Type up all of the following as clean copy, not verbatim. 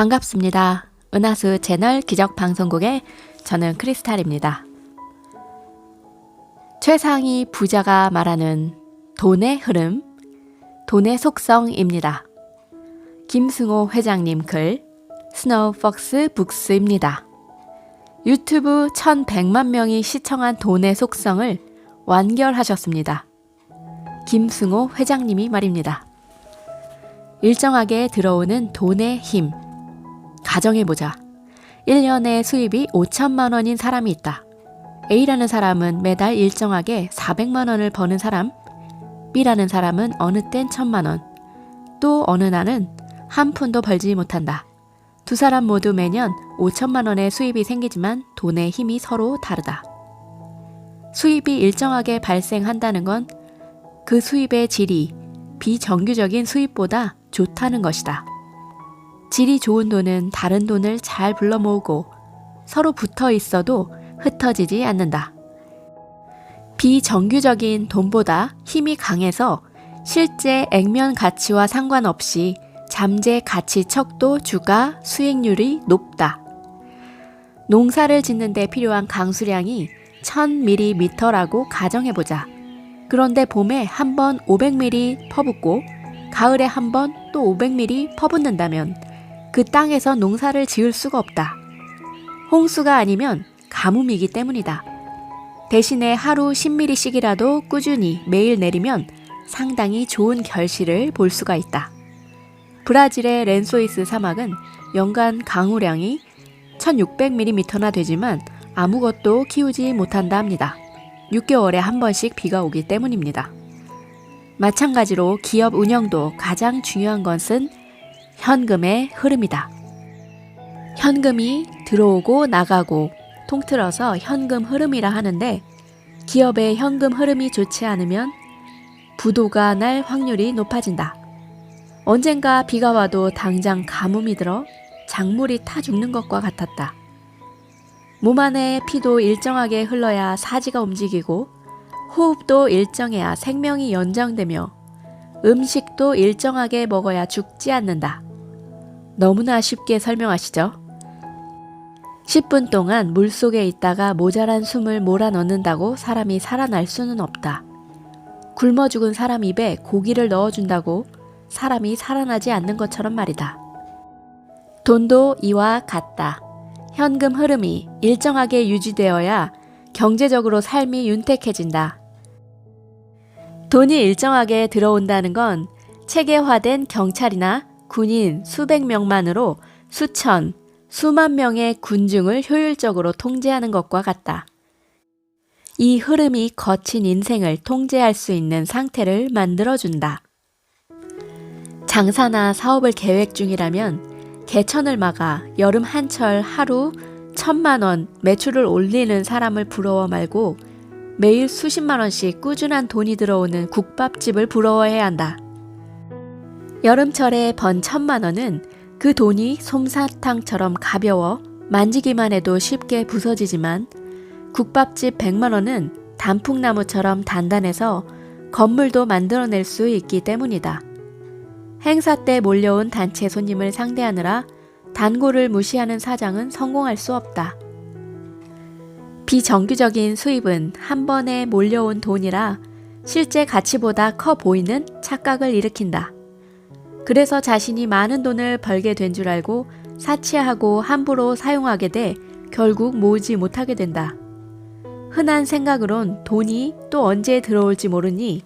반갑습니다. 은하수 채널 기적방송국의 저는 크리스탈입니다. 최상위 부자가 말하는 돈의 흐름, 돈의 속성입니다. 김승호 회장님 글, 스노우폭스 북스입니다. 유튜브 1100만 명이 시청한 돈의 속성을 완결하셨습니다. 김승호 회장님이 말입니다. 일정하게 들어오는 돈의 힘. 가정해보자. 1년에 수입이 5천만 원인 사람이 있다. A라는 사람은 매달 일정하게 400만 원을 버는 사람, B라는 사람은 어느 땐 1,000만 원, 또 어느 날은 한 푼도 벌지 못한다. 두 사람 모두 매년 5천만 원의 수입이 생기지만 돈의 힘이 서로 다르다. 수입이 일정하게 발생한다는 건 그 수입의 질이 비정규적인 수입보다 좋다는 것이다. 질이 좋은 돈은 다른 돈을 잘 불러 모으고 서로 붙어 있어도 흩어지지 않는다. 비정규적인 돈보다 힘이 강해서 실제 액면 가치와 상관없이 잠재 가치 척도 주가 수익률이 높다. 농사를 짓는 데 필요한 강수량이 1000ml라고 가정해보자. 그런데 봄에 한 번 500ml 퍼붓고 가을에 한 번 또 500ml 퍼붓는다면 그 땅에서 농사를 지을 수가 없다. 홍수가 아니면 가뭄이기 때문이다. 대신에 하루 10ml씩이라도 꾸준히 매일 내리면 상당히 좋은 결실을 볼 수가 있다. 브라질의 렌소이스 사막은 연간 강우량이 1600mm나 되지만 아무것도 키우지 못한다 합니다. 6개월에 한 번씩 비가 오기 때문입니다. 마찬가지로 기업 운영도 가장 중요한 것은 현금의 흐름이다. 현금이 들어오고 나가고 통틀어서 현금 흐름이라 하는데 기업의 현금 흐름이 좋지 않으면 부도가 날 확률이 높아진다. 언젠가 비가 와도 당장 가뭄이 들어 작물이 타 죽는 것과 같았다. 몸 안에 피도 일정하게 흘러야 사지가 움직이고 호흡도 일정해야 생명이 연장되며 음식도 일정하게 먹어야 죽지 않는다. 너무나 쉽게 설명하시죠? 10분 동안 물속에 있다가 모자란 숨을 몰아넣는다고 사람이 살아날 수는 없다. 굶어 죽은 사람 입에 고기를 넣어준다고 사람이 살아나지 않는 것처럼 말이다. 돈도 이와 같다. 현금 흐름이 일정하게 유지되어야 경제적으로 삶이 윤택해진다. 돈이 일정하게 들어온다는 건 체계화된 경찰이나 군인 수백 명만으로 수천, 수만 명의 군중을 효율적으로 통제하는 것과 같다. 이 흐름이 거친 인생을 통제할 수 있는 상태를 만들어준다. 장사나 사업을 계획 중이라면 개천을 막아 여름 한철 하루 1,000만 원 매출을 올리는 사람을 부러워 말고 매일 수십만 원씩 꾸준한 돈이 들어오는 국밥집을 부러워해야 한다. 여름철에 번 1,000만 원은 그 돈이 솜사탕처럼 가벼워 만지기만 해도 쉽게 부서지지만 국밥집 100만 원은 단풍나무처럼 단단해서 건물도 만들어낼 수 있기 때문이다. 행사 때 몰려온 단체 손님을 상대하느라 단골을 무시하는 사장은 성공할 수 없다. 비정규적인 수입은 한 번에 몰려온 돈이라 실제 가치보다 커 보이는 착각을 일으킨다. 그래서 자신이 많은 돈을 벌게 된 줄 알고 사치하고 함부로 사용하게 돼 결국 모으지 못하게 된다. 흔한 생각으론 돈이 또 언제 들어올지 모르니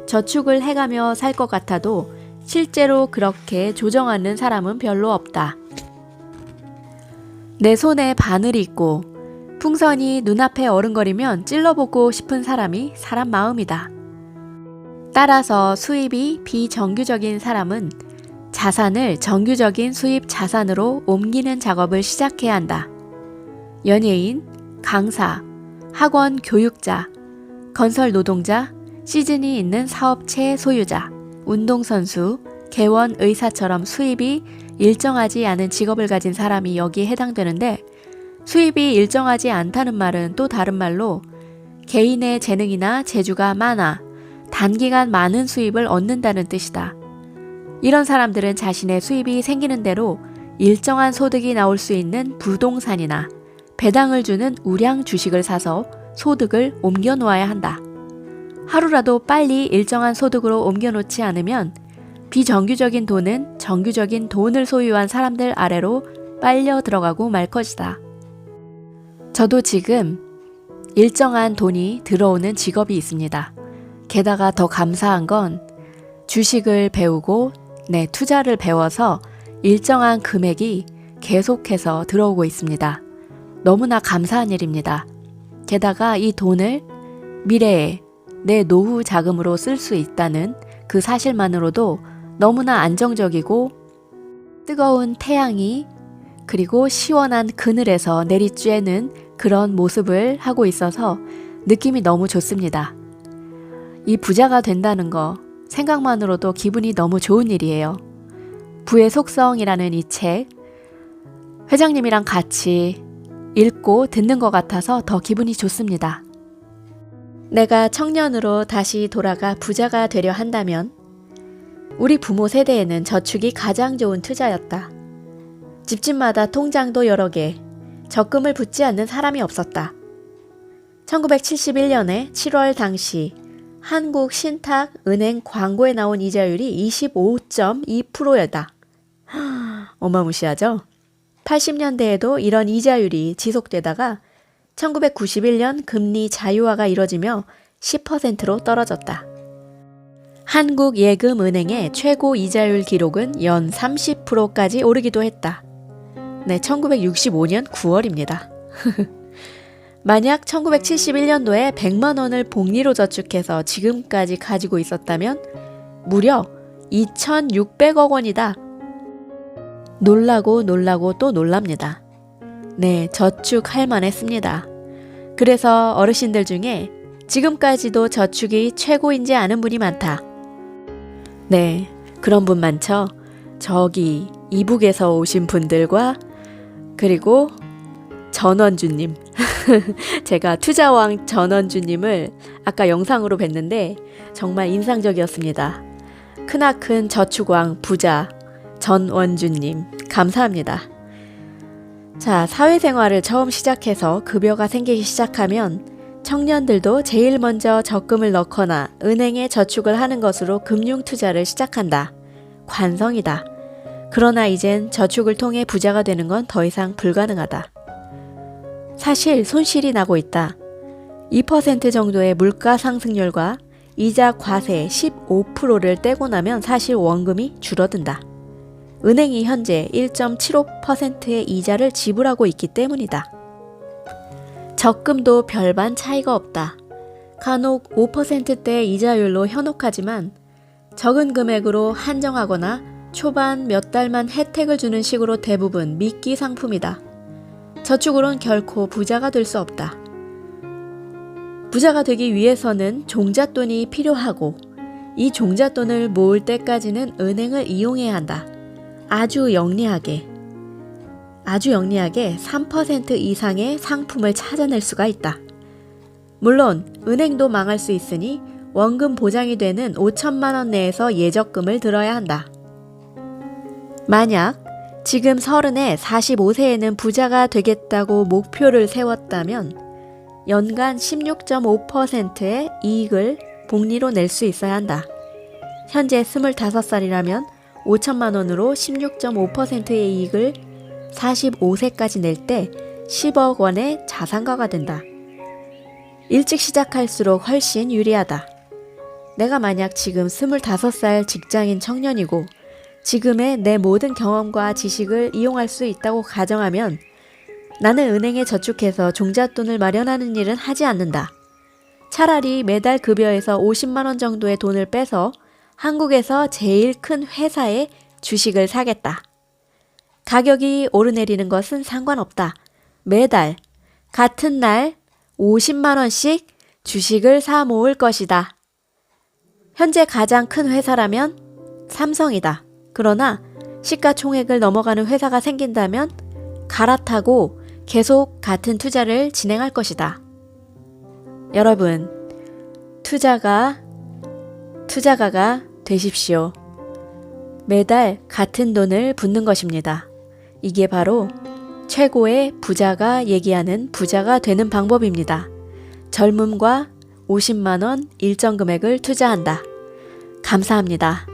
저축을 해가며 살 것 같아도 실제로 그렇게 조정하는 사람은 별로 없다. 내 손에 바늘이 있고 풍선이 눈앞에 어른거리면 찔러보고 싶은 사람이 사람 마음이다. 따라서 수입이 비정규적인 사람은 자산을 정규적인 수입 자산으로 옮기는 작업을 시작해야 한다. 연예인, 강사, 학원 교육자, 건설 노동자, 시즌이 있는 사업체 소유자, 운동선수, 개원 의사처럼 수입이 일정하지 않은 직업을 가진 사람이 여기에 해당되는데 수입이 일정하지 않다는 말은 또 다른 말로 개인의 재능이나 재주가 많아 단기간 많은 수입을 얻는다는 뜻이다. 이런 사람들은 자신의 수입이 생기는 대로 일정한 소득이 나올 수 있는 부동산이나 배당을 주는 우량 주식을 사서 소득을 옮겨 놓아야 한다. 하루라도 빨리 일정한 소득으로 옮겨 놓지 않으면 비정규적인 돈은 정규적인 돈을 소유한 사람들 아래로 빨려 들어가고 말 것이다. 저도 지금 일정한 돈이 들어오는 직업이 있습니다. 게다가 더 감사한 건 주식을 배우고 투자를 배워서 일정한 금액이 계속해서 들어오고 있습니다. 너무나 감사한 일입니다. 게다가 이 돈을 미래에 내 노후 자금으로 쓸 수 있다는 그 사실만으로도 너무나 안정적이고 뜨거운 태양이 그리고 시원한 그늘에서 내리쬐는 그런 모습을 하고 있어서 느낌이 너무 좋습니다. 이 부자가 된다는 거 생각만으로도 기분이 너무 좋은 일이에요. 부의 속성이라는 이 책 회장님이랑 같이 읽고 듣는 것 같아서 더 기분이 좋습니다. 내가 청년으로 다시 돌아가 부자가 되려 한다면 우리 부모 세대에는 저축이 가장 좋은 투자였다. 집집마다 통장도 여러 개, 적금을 붓지 않는 사람이 없었다. 1971년에 7월 당시 한국신탁은행 광고에 나온 이자율이 25.2%였다. 어마무시하죠? 80년대에도 이런 이자율이 지속되다가 1991년 금리 자유화가 이뤄지며 10%로 떨어졌다. 한국예금은행의 최고 이자율 기록은 연 30%까지 오르기도 했다. 1965년 9월입니다. 만약 1971년도에 100만 원을 복리로 저축해서 지금까지 가지고 있었다면 무려 2,600억 원이다. 놀라고 또 놀랍니다. 저축할 만했습니다. 그래서 어르신들 중에 지금까지도 저축이 최고인지 아는 분이 많다. 그런 분 많죠? 저기 이북에서 오신 분들과 그리고 전원주님. 제가 투자왕 전원주님을 아까 영상으로 뵀는데 정말 인상적이었습니다. 크나큰 저축왕 부자 전원주님 감사합니다. 자, 사회생활을 처음 시작해서 급여가 생기기 시작하면 청년들도 제일 먼저 적금을 넣거나 은행에 저축을 하는 것으로 금융투자를 시작한다. 관성이다. 그러나 이젠 저축을 통해 부자가 되는 건 더 이상 불가능하다. 사실 손실이 나고 있다. 2% 정도의 물가 상승률과 이자 과세 15%를 떼고 나면 사실 원금이 줄어든다. 은행이 현재 1.75%의 이자를 지불하고 있기 때문이다. 적금도 별반 차이가 없다. 간혹 5%대 이자율로 현혹하지만 적은 금액으로 한정하거나 초반 몇 달만 혜택을 주는 식으로 대부분 미끼 상품이다. 저축으론 결코 부자가 될 수 없다. 부자가 되기 위해서는 종잣돈이 필요하고 이 종잣돈을 모을 때까지는 은행을 이용해야 한다. 아주 영리하게 3% 이상의 상품을 찾아낼 수가 있다. 물론 은행도 망할 수 있으니 원금 보장이 되는 5천만 원 내에서 예적금을 들어야 한다. 만약 지금 30에 45세에는 부자가 되겠다고 목표를 세웠다면 연간 16.5%의 이익을 복리로 낼 수 있어야 한다. 현재 25살이라면 5천만 원으로 16.5%의 이익을 45세까지 낼 때 10억 원의 자산가가 된다. 일찍 시작할수록 훨씬 유리하다. 내가 만약 지금 25살 직장인 청년이고 지금의 내 모든 경험과 지식을 이용할 수 있다고 가정하면 나는 은행에 저축해서 종잣돈을 마련하는 일은 하지 않는다. 차라리 매달 급여에서 50만 원 정도의 돈을 빼서 한국에서 제일 큰 회사에 주식을 사겠다. 가격이 오르내리는 것은 상관없다. 매달 같은 날 50만 원씩 주식을 사 모을 것이다. 현재 가장 큰 회사라면 삼성이다. 그러나 시가총액을 넘어가는 회사가 생긴다면 갈아타고 계속 같은 투자를 진행할 것이다. 여러분, 투자가가 되십시오. 매달 같은 돈을 붓는 것입니다. 이게 바로 최고의 부자가 얘기하는 부자가 되는 방법입니다. 젊음과 50만 원 일정 금액을 투자한다. 감사합니다.